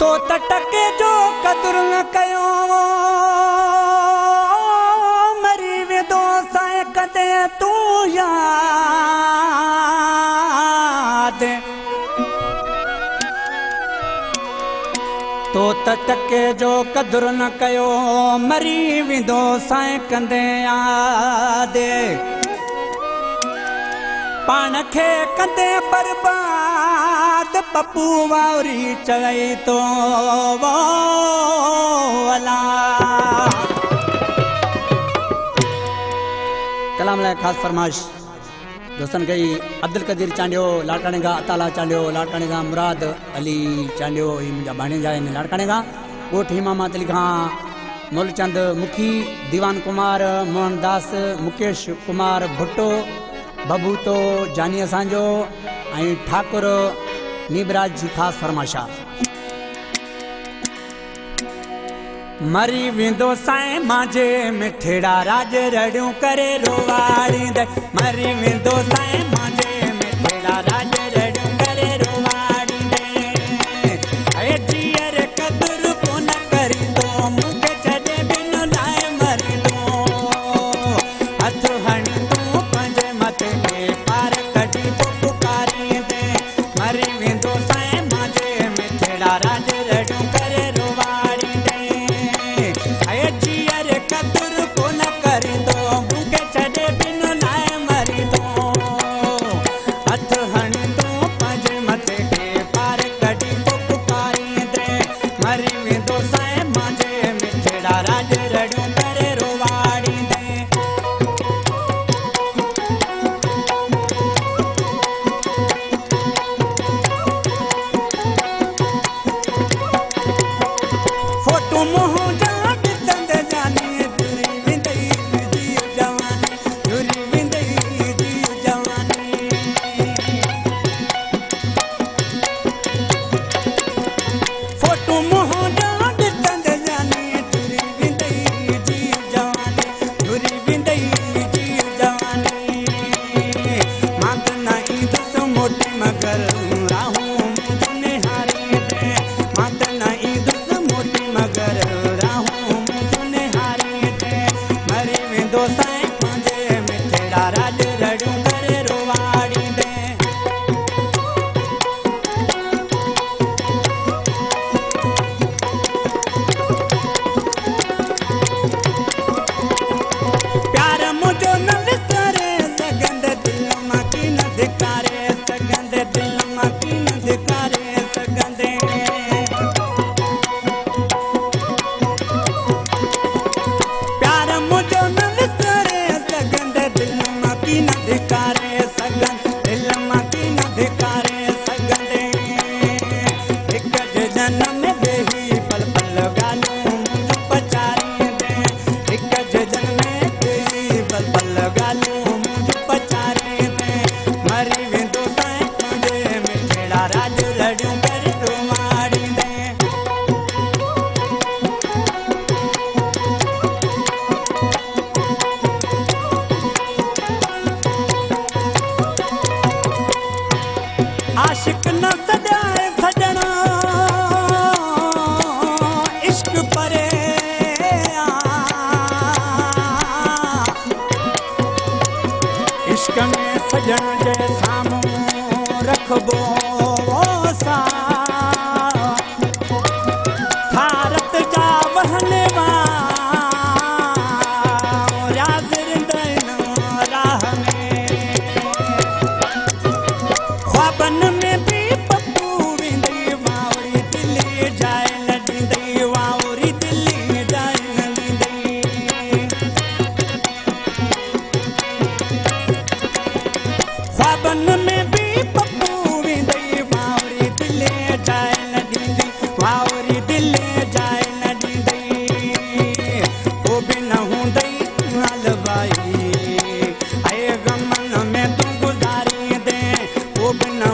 तो टके जो कदुर न कयो मरी वेंदो साईं कदे तू याद तो टके जो कदुर न कयो मरी वेंदो साईं कंदे याद पान खे कंदे बर्बाद पप्पू वावरी चवई तो वो अला कलाम लाइ ख़ासि फरमाइश दोस्तनि कई अब्दुल कदीर चांडियो लाटाणे खां अताला चांडियो लाटाणे खां मुराद अली चांडियो ही मुंहिंजा भाणेजा आहिनि लाड़काणे खां ॻोठ इमामात अली खां मूलचंद मुखी दीवान कुमार मोहनदास मुकेश कुमार भुट्टो बबूतो जानी असांजो ऐं ठाकुर नीबराज जी ख़ासि फरमाइशा मरी वेंदो साईं मांजे मिठड़ा राज रड़ियूं करे रोवाड़ींदे मरी वेंदो साईं मांजे मिठड़ा राज रड़ियूं करे रोवाड़ींदे ऐ जीअर कदुर कोन करींदो मूंखे छॾे बिन लाइ मरींदो हथ हणी तूं पंहिंजे मथे ते पार कढी पोइ पुकारींदे मरी वेंदो साईं मांजे मिठड़ा राज रड़ियूं करे रोवाड़ींदे ऐ जीअर कदुर कोन करींदो मूंखे छॾे बिन लाइ मरींदो हथ हणी तूं पंहिंजे मथे ते पार कढी पोइ पुकारींदे मरी वेंदो साईं मांजे मिठड़ा राज रड़ियूं करे रोवाड़ींदे फोटू मुंहुं जा ॾिसंदे जानी जुरी वेंदई जी जवानी जुरी वेंदई जी जवानी फोटू मुंहुं जा ॾिसंदे जानी जुरी वेंदई जी जवानी जुरी वेंदई जी जवानी मां त न ईंदुसि मोटी मगर राहूं मुंहिंजो निहारींदे मां त न ईंदुसि मोटी मगर राहूं मुंहिंजो निहारींदे मरी वेंदो साईं मुंहिंजे मिठड़ा राज रड़ियूं करे रोवाड़ींदे प्यार मुंहिंजो न विसारे सघंदे दिल मां की न धिकारे सघंदे दिल मां की न धिकारे सघंदे प्यार मुंहिंजो न विसारे सघंदे दिल मां की न धिकारे सघंदे दिल मां की न धिकारे सघंदे हिक जे जनम में वेही पल पल ॻाल्हियूं मुंहिंजो पचारींदे हिक जे जनम में वेही पल पल ॻाल्हियूं मुंहिंजो पचारींदे मरी वेंदो साईं मुंहिंजे मिठड़ा राज रड़ियूं करे रोवाड़ींदे आशिक न सजाए सजना इश्क परे इश्क में सजण जे साम्हूं रखबो सा भारत जा वहने राह में ख्वाबन में भी पप्पू वेंदई वावड़ी दिल्ली जाए न ॾींदई वावड़ी दिल्ली जाए न ॾींदई ख्वाबन में भी पप्पू वेंदई वावड़ी दिल्ली जाए न ॾींदई वावड़ी दिल्ली जाए न ॾींदई को बि न हूंदई हलवाई ऐं गमन में तूं गुज़ारींदे को बि न